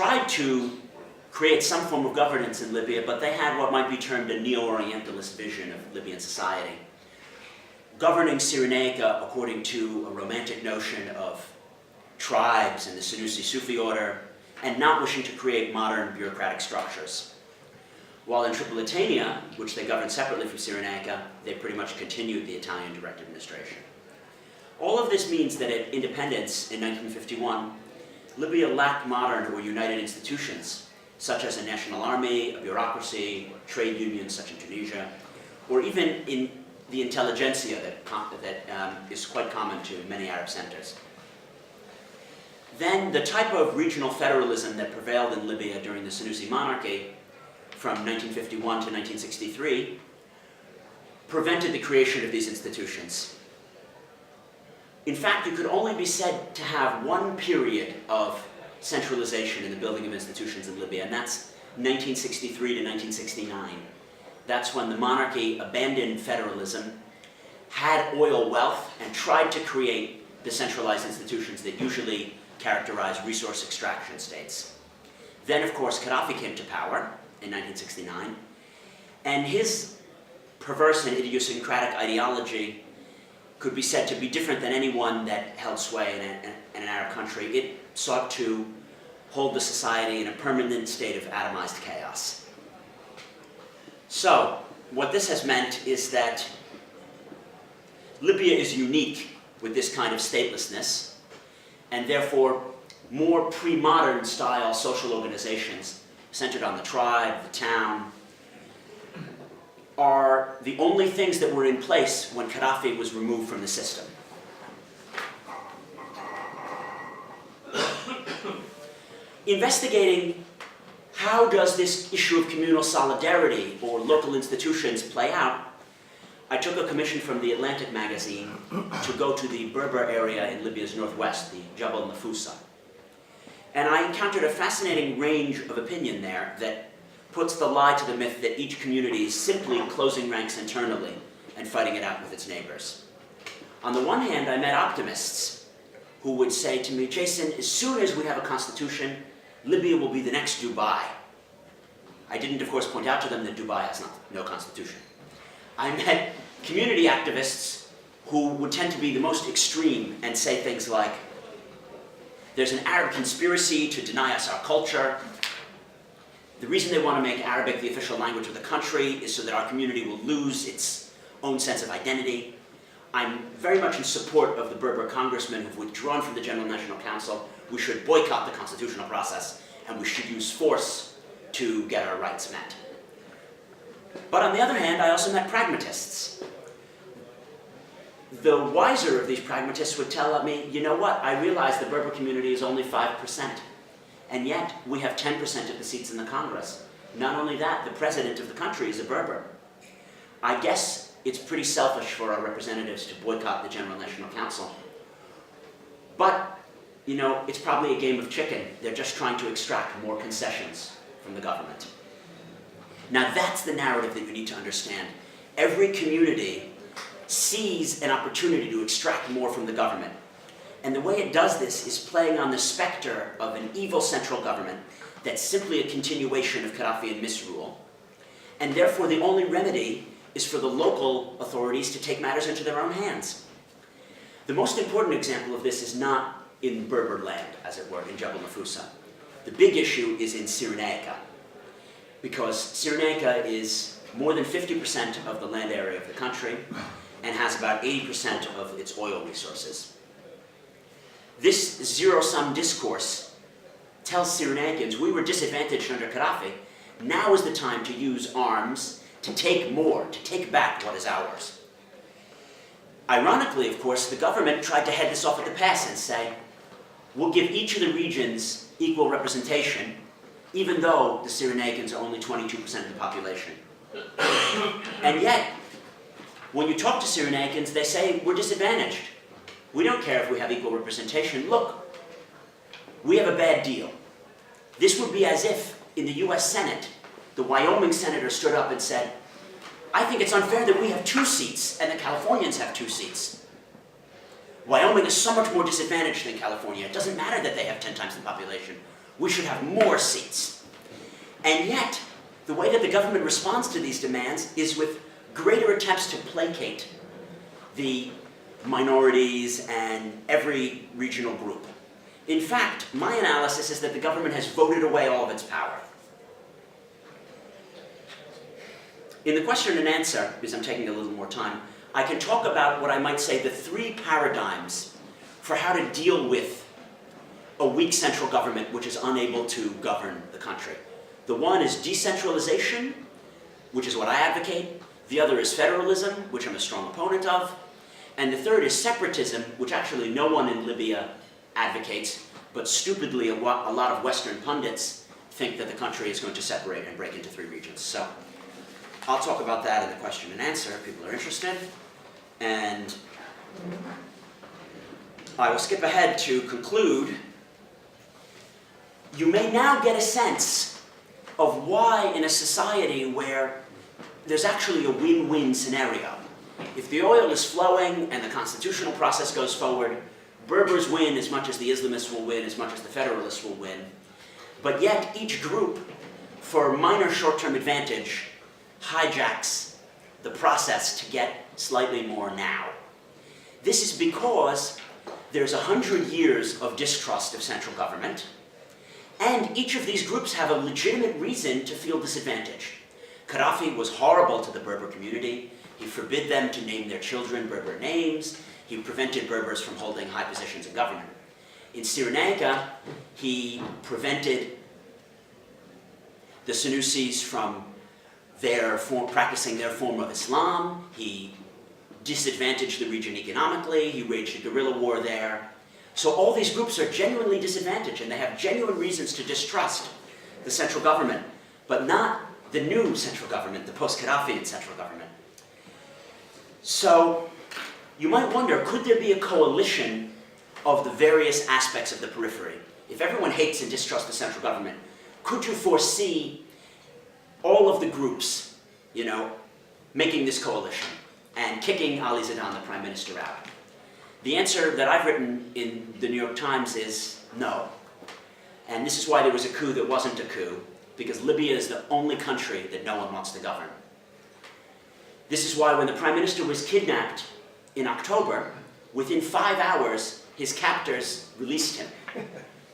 tried to create some form of governance in Libya, but they had what might be termed a neo-Orientalist vision of Libyan society, governing Cyrenaica according to a romantic notion of tribes and the Senussi Sufi order, and not wishing to create modern bureaucratic structures. While in Tripolitania, which they governed separately from Cyrenaica, they pretty much continued the Italian direct administration. All of this means that at independence in 1951, Libya lacked modern or united institutions, such as a national army, a bureaucracy, trade unions such in Tunisia, or even in the intelligentsia that is quite common to many Arab centers. Then the type of regional federalism that prevailed in Libya during the Senussi monarchy from 1951 to 1963 prevented the creation of these institutions. In fact, it could only be said to have one period of centralization in the building of institutions in Libya, and that's 1963 to 1969. That's when the monarchy abandoned federalism, had oil wealth, and tried to create the centralized institutions that usually characterize resource extraction states. Then, of course, Gaddafi came to power in 1969, and his perverse and idiosyncratic ideology could be said to be different than any one that held sway in an Arab country. It sought to hold the society in a permanent state of atomized chaos. So, what this has meant is that Libya is unique with this kind of statelessness, and therefore more pre-modern style social organizations centered on the tribe, the town, are the only things that were in place when Gaddafi was removed from the system. Investigating how does this issue of communal solidarity or local institutions play out, I took a commission from the Atlantic magazine to go to the Berber area in Libya's northwest, the Jabal Nafusa. And I encountered a fascinating range of opinion there that puts the lie to the myth that each community is simply closing ranks internally and fighting it out with its neighbors. On the one hand, I met optimists who would say to me, Jason, as soon as we have a constitution, Libya will be the next Dubai. I didn't, of course, point out to them that Dubai has no constitution. I met community activists who would tend to be the most extreme and say things like, there's an Arab conspiracy to deny us our culture. The reason they want to make Arabic the official language of the country is so that our community will lose its own sense of identity. I'm very much in support of the Berber congressmen who've withdrawn from the General National Council. We should boycott the constitutional process, and we should use force to get our rights met. But on the other hand, I also met pragmatists. The wiser of these pragmatists would tell me, you know what, I realize the Berber community is only 5%, and yet we have 10% of the seats in the Congress. Not only that, the president of the country is a Berber. I guess it's pretty selfish for our representatives to boycott the General National Council. But, you know, it's probably a game of chicken. They're just trying to extract more concessions from the government. Now that's the narrative that you need to understand. Every community sees an opportunity to extract more from the government. And the way it does this is playing on the specter of an evil central government that's simply a continuation of Gaddafian misrule. And therefore the only remedy is for the local authorities to take matters into their own hands. The most important example of this is not in Berber land, as it were, in Jabal Nafusa. The big issue is in Cyrenaica, because Cyrenaica is more than 50% of the land area of the country and has about 80% of its oil resources. This zero-sum discourse tells Cyrenaicans, we were disadvantaged under Gaddafi. Now is the time to use arms to take more, to take back what is ours. Ironically, of course, the government tried to head this off at the pass and say, we'll give each of the regions equal representation, even though the Cyrenaicans are only 22% of the population. And yet, when you talk to Cyrenaicans, they say, we're disadvantaged. We don't care if we have equal representation. Look, we have a bad deal. This would be as if, in the US Senate, the Wyoming senator stood up and said, I think it's unfair that we have 2 seats and the Californians have 2 seats. Wyoming is so much more disadvantaged than California. It doesn't matter that they have 10 times the population. We should have more seats. And yet, the way that the government responds to these demands is with greater attempts to placate the minorities and every regional group. In fact, my analysis is that the government has voted away all of its power. In the question and answer, because I'm taking a little more time, I can talk about what I might say the three paradigms for how to deal with a weak central government which is unable to govern the country. The one is decentralization, which is what I advocate. The other is federalism, which I'm a strong opponent of. And the third is separatism, which actually no one in Libya advocates, but stupidly a lot of Western pundits think that the country is going to separate and break into three regions. So I'll talk about that in the question and answer if people are interested. And I will skip ahead to conclude. You may now get a sense of why in a society where there's actually a win-win scenario. If the oil is flowing and the constitutional process goes forward, Berbers win as much as the Islamists will win, as much as the Federalists will win. But yet each group, for minor short-term advantage, hijacks the process to get slightly more now. This is because there's 100 years of distrust of central government, and each of these groups have a legitimate reason to feel disadvantaged. Gaddafi was horrible to the Berber community. He forbid them to name their children Berber names. He prevented Berbers from holding high positions in government. In Cyrenaica, he prevented the Senussis from practicing their form of Islam. He disadvantaged the region economically. He waged a guerrilla war there. So all these groups are genuinely disadvantaged, and they have genuine reasons to distrust the central government, but not the new central government, the post-Gaddafian central government. So you might wonder, could there be a coalition of the various aspects of the periphery? If everyone hates and distrusts the central government, could you foresee all of the groups, making this coalition and kicking Ali Zidane, the prime minister, out? The answer that I've written in the New York Times is no. And this is why there was a coup that wasn't a coup, because Libya is the only country that no one wants to govern. This is why when the prime minister was kidnapped in October, within 5 hours, his captors released him.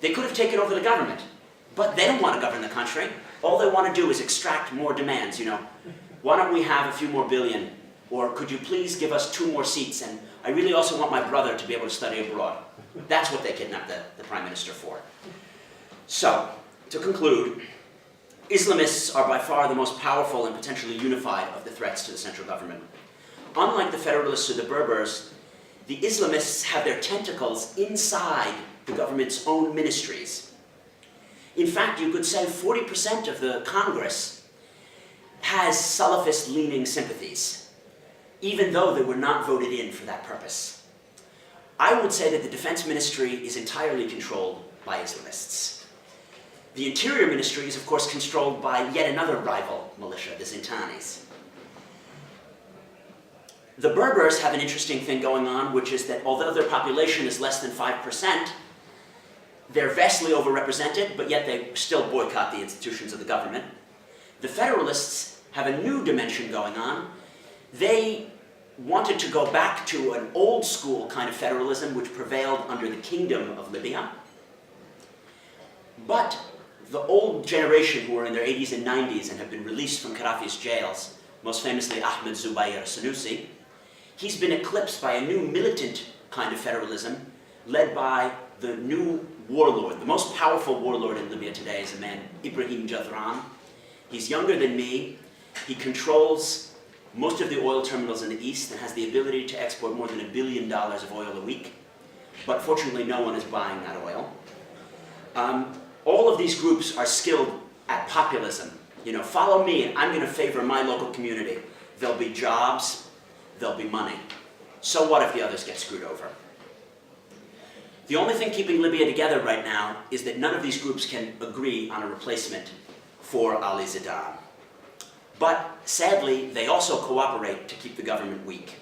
They could have taken over the government, but they don't want to govern the country. All they want to do is extract more demands, Why don't we have a few more billion? Or could you please give us 2 more seats? And I really also want my brother to be able to study abroad. That's what they kidnapped the prime minister for. So, to conclude, Islamists are by far the most powerful and potentially unified of the threats to the central government. Unlike the Federalists or the Berbers, the Islamists have their tentacles inside the government's own ministries. In fact, you could say 40% of the Congress has Salafist-leaning sympathies, even though they were not voted in for that purpose. I would say that the Defense Ministry is entirely controlled by Islamists. The Interior Ministry is, of course, controlled by yet another rival militia, the Zintanis. The Berbers have an interesting thing going on, which is that although their population is less than 5%, they're vastly overrepresented, but yet they still boycott the institutions of the government. The Federalists have a new dimension going on. They wanted to go back to an old school kind of federalism which prevailed under the Kingdom of Libya. But the old generation who are in their 80s and 90s and have been released from Gaddafi's jails, most famously Ahmed Zubayr Senussi, he's been eclipsed by a new militant kind of federalism led by the new warlord. The most powerful warlord in Libya today is a man, Ibrahim Jadran. He's younger than me. He controls most of the oil terminals in the east and has the ability to export more than $1 billion of oil a week. But fortunately, no one is buying that oil. All of these groups are skilled at populism. Follow me, and I'm going to favor my local community. There'll be jobs, there'll be money. So what if the others get screwed over? The only thing keeping Libya together right now is that none of these groups can agree on a replacement for Ali Zidane. But sadly, they also cooperate to keep the government weak.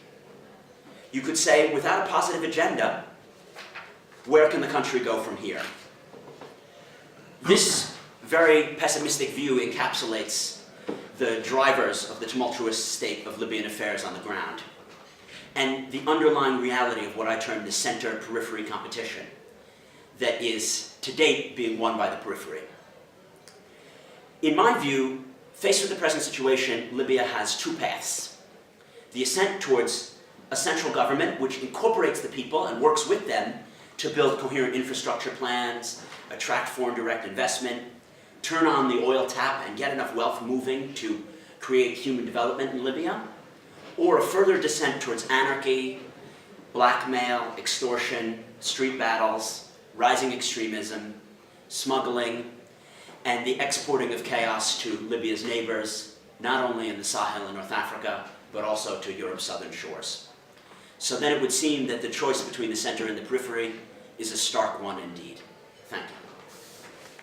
You could say, without a positive agenda, where can the country go from here? This very pessimistic view encapsulates the drivers of the tumultuous state of Libyan affairs on the ground, and the underlying reality of what I term the center-periphery competition that is, to date, being won by the periphery. In my view, faced with the present situation, Libya has two paths. The ascent towards a central government which incorporates the people and works with them to build coherent infrastructure plans, attract foreign direct investment, turn on the oil tap and get enough wealth moving to create human development in Libya, or a further descent towards anarchy, blackmail, extortion, street battles, rising extremism, smuggling, and the exporting of chaos to Libya's neighbors, not only in the Sahel and North Africa, but also to Europe's southern shores. So then it would seem that the choice between the center and the periphery is a stark one indeed. Thank you.